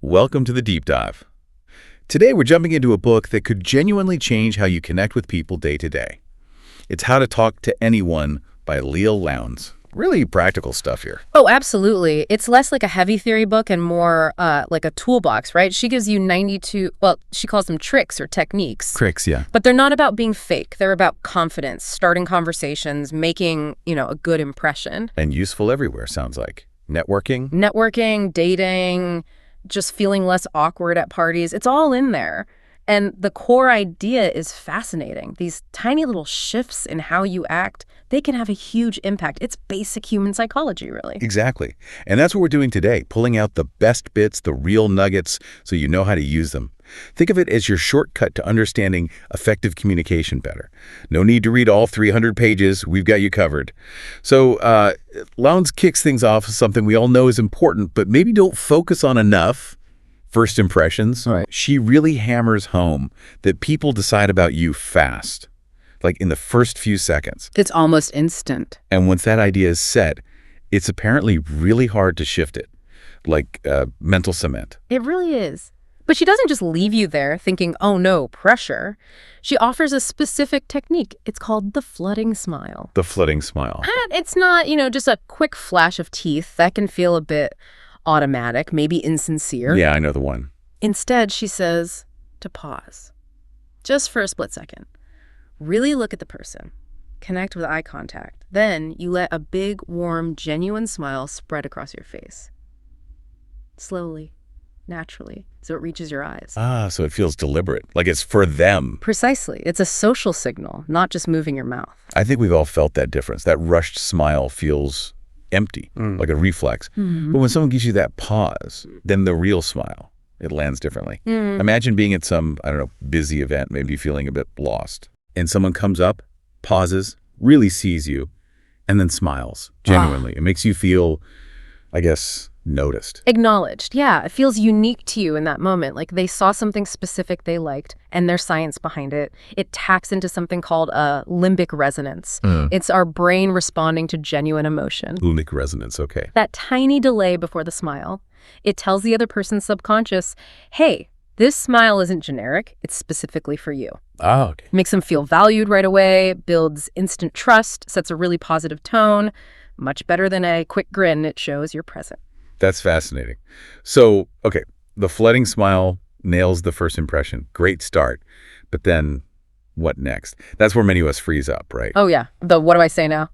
Welcome to the Deep Dive. Today we're jumping into a book that could genuinely change how you connect with people day to day. It's How to Talk to Anyone by Leil Lowndes. Really practical stuff here. Oh, absolutely. It's less like a heavy theory book and more like a toolbox, right? She gives you 92, well, she calls them tricks or techniques. Tricks, yeah. But they're not about being fake. They're about confidence, starting conversations, making, a good impression. And useful everywhere, sounds like. Networking, dating, just feeling less awkward at parties. It's all in there. And the core idea is fascinating. These tiny little shifts in how you act, they can have a huge impact. It's basic human psychology, really. Exactly. And that's what we're doing today, pulling out the best bits, the real nuggets, so you know how to use them. Think of it as your shortcut to understanding effective communication better. No need to read all 300 pages. We've got you covered. So Lowndes kicks things off with something we all know is important, but maybe don't focus on enough. First impressions. Right. She really hammers home that people decide about you fast, like in the first few seconds. It's almost instant. And once that idea is set, it's apparently really hard to shift it, like mental cement. It really is. But she doesn't just leave you there thinking, oh no, pressure. She offers a specific technique. It's called the flooding smile. The flooding smile. And it's not, just a quick flash of teeth. That can feel a bit automatic, maybe insincere. Yeah, I know the one. Instead, she says to pause. Just for a split second. Really look at the person. Connect with eye contact. Then you let a big, warm, genuine smile spread across your face. Slowly. Naturally, so it reaches your eyes. So it feels deliberate, like it's for them. Precisely. It's a social signal, not just moving your mouth. I think we've all felt that difference. That rushed smile feels empty, like a reflex. Mm-hmm. But when someone gives you that pause, then the real smile, it lands differently. Imagine being at some, busy event, maybe feeling a bit lost, and someone comes up, pauses, really sees you, and then smiles genuinely. It makes you feel, noticed. Acknowledged. Yeah, it feels unique to you in that moment. Like they saw something specific they liked and there's science behind it. It tacks into something called a limbic resonance. It's our brain responding to genuine emotion. Limbic resonance, okay. That tiny delay before the smile, it tells the other person's subconscious, hey, this smile isn't generic, it's specifically for you. Oh, okay. Makes them feel valued right away, builds instant trust, sets a really positive tone. Much better than a quick grin, it shows you're present. That's fascinating. So, okay, the flooding smile nails the first impression. Great start. But then what next? That's where many of us freeze up, right? Oh, yeah. The what do I say now?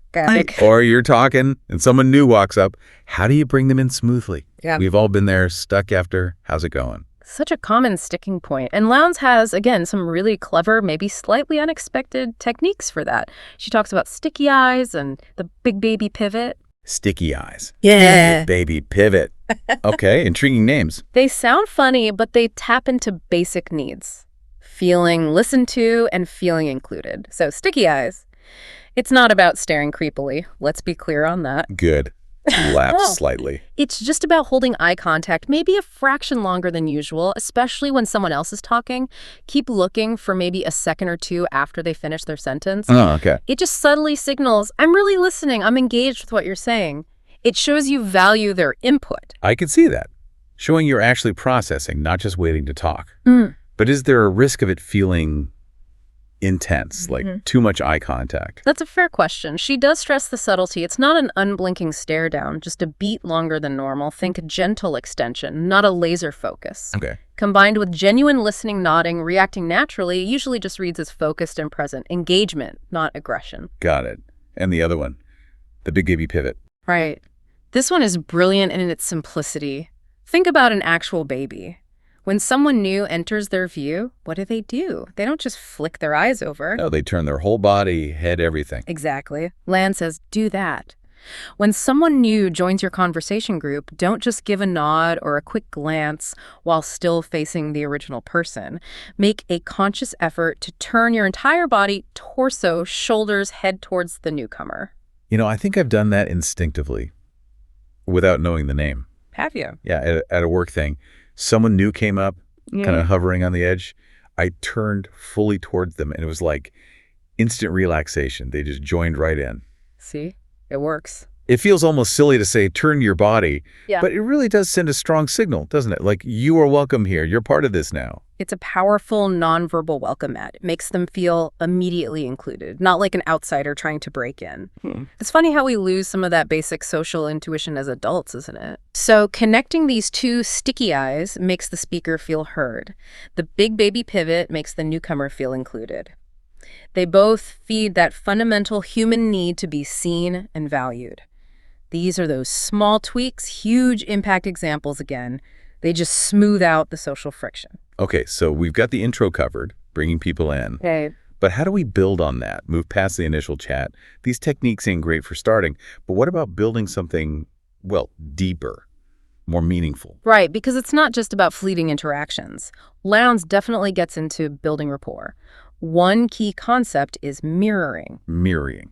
Or you're talking and someone new walks up. How do you bring them in smoothly? Yeah. We've all been there, stuck after. How's it going? Such a common sticking point. And Lowndes has, again, some really clever, maybe slightly unexpected techniques for that. She talks about sticky eyes and the big baby pivot. Sticky eyes. Yeah. Baby pivot. Okay, intriguing names. They sound funny, but they tap into basic needs. Feeling listened to and feeling included. So sticky eyes. It's not about staring creepily. Let's be clear on that. Good. Laughs slightly. It's just about holding eye contact, maybe a fraction longer than usual, especially when someone else is talking. Keep looking for maybe a second or two after they finish their sentence. Oh, okay. It just subtly signals, I'm really listening, I'm engaged with what you're saying. It shows you value their input. I can see that. Showing you're actually processing, not just waiting to talk. But is there a risk of it feeling intense, like too much eye contact? That's a fair question. She does stress the subtlety. It's not an unblinking stare down, just a beat longer than normal. Think gentle extension, not a laser focus. Okay. Combined with genuine listening, nodding, reacting naturally, it usually just reads as focused and present. Engagement, not aggression. Got it. And the other one, the big baby pivot. Right. This one is brilliant in its simplicity. Think about an actual baby. When someone new enters their view, what do? They don't just flick their eyes over. No, they turn their whole body, head, everything. Exactly. Land says, do that. When someone new joins your conversation group, don't just give a nod or a quick glance while still facing the original person. Make a conscious effort to turn your entire body, torso, shoulders, head towards the newcomer. I think I've done that instinctively without knowing the name. Have you? Yeah, at a work thing. Someone new came up, kind of hovering on the edge. I turned fully towards them, and it was like instant relaxation. They just joined right in. See? It works. It feels almost silly to say, turn your body, Yeah. but it really does send a strong signal, doesn't it? Like, you are welcome here. You're part of this now. It's a powerful nonverbal welcome mat. It makes them feel immediately included, not like an outsider trying to break in. It's funny how we lose some of that basic social intuition as adults, isn't it? So connecting these two sticky eyes makes the speaker feel heard. The big baby pivot makes the newcomer feel included. They both feed that fundamental human need to be seen and valued. These are those small tweaks, huge impact examples again. They just smooth out the social friction. Okay, so we've got the intro covered, bringing people in. Okay. But how do we build on that, move past the initial chat? These techniques ain't great for starting, but what about building something, well, deeper, more meaningful? Right, because it's not just about fleeting interactions. Lowndes definitely gets into building rapport. One key concept is mirroring. Mirroring,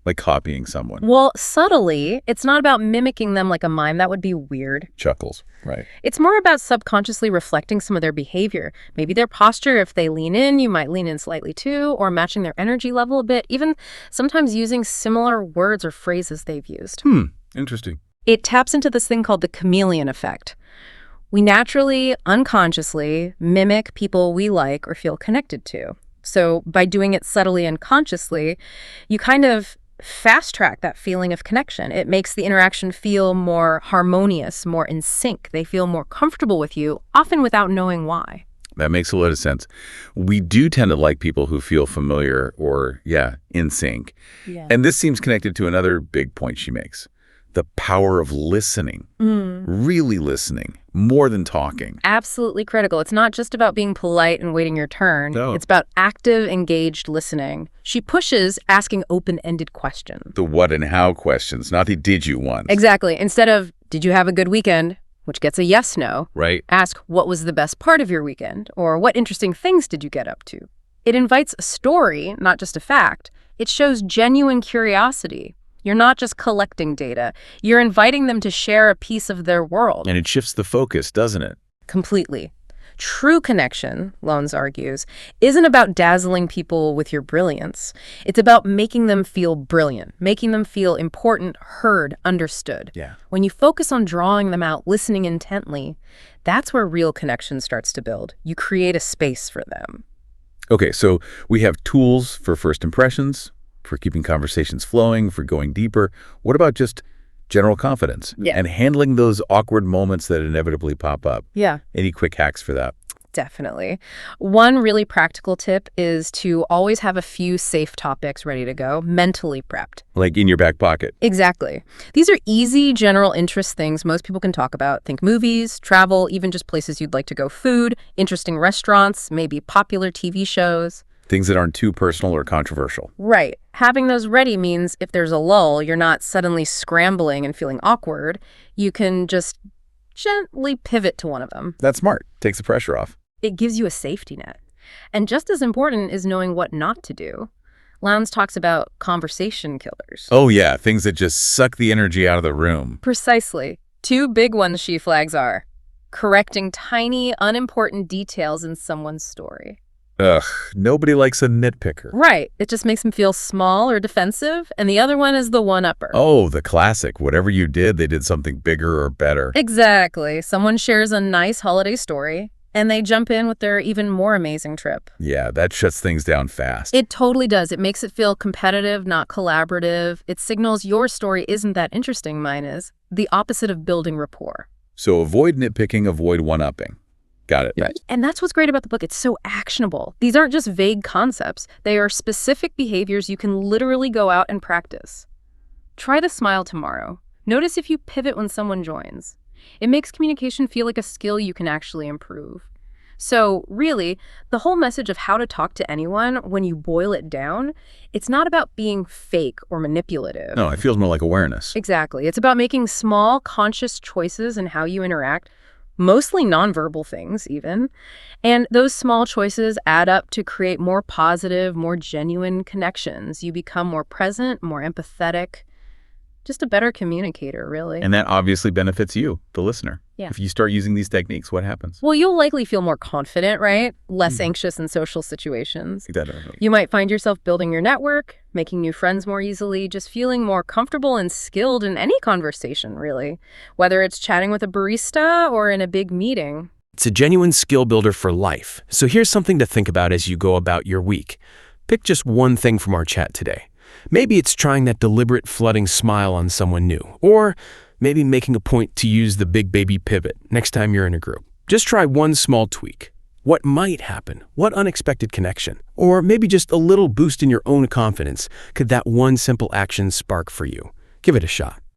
like copying someone. Well, subtly, it's not about mimicking them like a mime. That would be weird. Chuckles, right. It's more about subconsciously reflecting some of their behavior. Maybe their posture. If they lean in, you might lean in slightly too, or matching their energy level a bit, even sometimes using similar words or phrases they've used. Interesting. It taps into this thing called the chameleon effect. We naturally, unconsciously mimic people we like or feel connected to. So by doing it subtly and consciously, you kind of fast track that feeling of connection. It makes the interaction feel more harmonious, more in sync. They feel more comfortable with you, often without knowing why. That makes a lot of sense. We do tend to like people who feel familiar or, in sync. Yeah. And this seems connected to another big point she makes. The power of listening, really listening, more than talking. Absolutely critical. It's not just about being polite and waiting your turn. No. It's about active, engaged listening. She pushes asking open-ended questions. The what and how questions, not the did you ones. Exactly. Instead of, did you have a good weekend? Which gets a yes, no. Right. Ask, what was the best part of your weekend? Or what interesting things did you get up to? It invites a story, not just a fact. It shows genuine curiosity. You're not just collecting data. You're inviting them to share a piece of their world. And it shifts the focus, doesn't it? Completely. True connection, Lowndes argues, isn't about dazzling people with your brilliance. It's about making them feel brilliant, making them feel important, heard, understood. Yeah. When you focus on drawing them out, listening intently, that's where real connection starts to build. You create a space for them. Okay, so we have tools for first impressions, for keeping conversations flowing, for going deeper. What about just general confidence and handling those awkward moments that inevitably pop up? Yeah. Any quick hacks for that? Definitely. One really practical tip is to always have a few safe topics ready to go, mentally prepped. Like in your back pocket. Exactly. These are easy general interest things most people can talk about. Think movies, travel, even just places you'd like to go, food, interesting restaurants, maybe popular TV shows. Things that aren't too personal or controversial. Right. Having those ready means if there's a lull, you're not suddenly scrambling and feeling awkward. You can just gently pivot to one of them. That's smart. Takes the pressure off. It gives you a safety net. And just as important is knowing what not to do. Lowndes talks about conversation killers. Oh, yeah. Things that just suck the energy out of the room. Precisely. Two big ones she flags are correcting tiny, unimportant details in someone's story. Ugh, nobody likes a nitpicker. Right. It just makes them feel small or defensive. And the other one is the one-upper. Oh, the classic. Whatever you did, they did something bigger or better. Exactly. Someone shares a nice holiday story, and they jump in with their even more amazing trip. Yeah, that shuts things down fast. It totally does. It makes it feel competitive, not collaborative. It signals your story isn't that interesting, mine is. The opposite of building rapport. So avoid nitpicking, avoid one-upping. Got it. Right. And that's what's great about the book. It's so actionable. These aren't just vague concepts. They are specific behaviors you can literally go out and practice. Try the smile tomorrow. Notice if you pivot when someone joins. It makes communication feel like a skill you can actually improve. So really, the whole message of how to talk to anyone, when you boil it down, it's not about being fake or manipulative. No, it feels more like awareness. Exactly. It's about making small, conscious choices in how you interact, mostly nonverbal things even. And those small choices add up to create more positive, more genuine connections. You become more present, more empathetic. Just a better communicator, really. And that obviously benefits you, the listener. Yeah. If you start using these techniques, what happens? Well, you'll likely feel more confident, right? Less anxious in social situations. Definitely. You might find yourself building your network, making new friends more easily, just feeling more comfortable and skilled in any conversation, really. Whether it's chatting with a barista or in a big meeting. It's a genuine skill builder for life. So here's something to think about as you go about your week. Pick just one thing from our chat today. Maybe it's trying that deliberate flooding smile on someone new, or maybe making a point to use the big baby pivot next time you're in a group. Just try one small tweak. What might happen? What unexpected connection? Or maybe just a little boost in your own confidence could that one simple action spark for you? Give it a shot.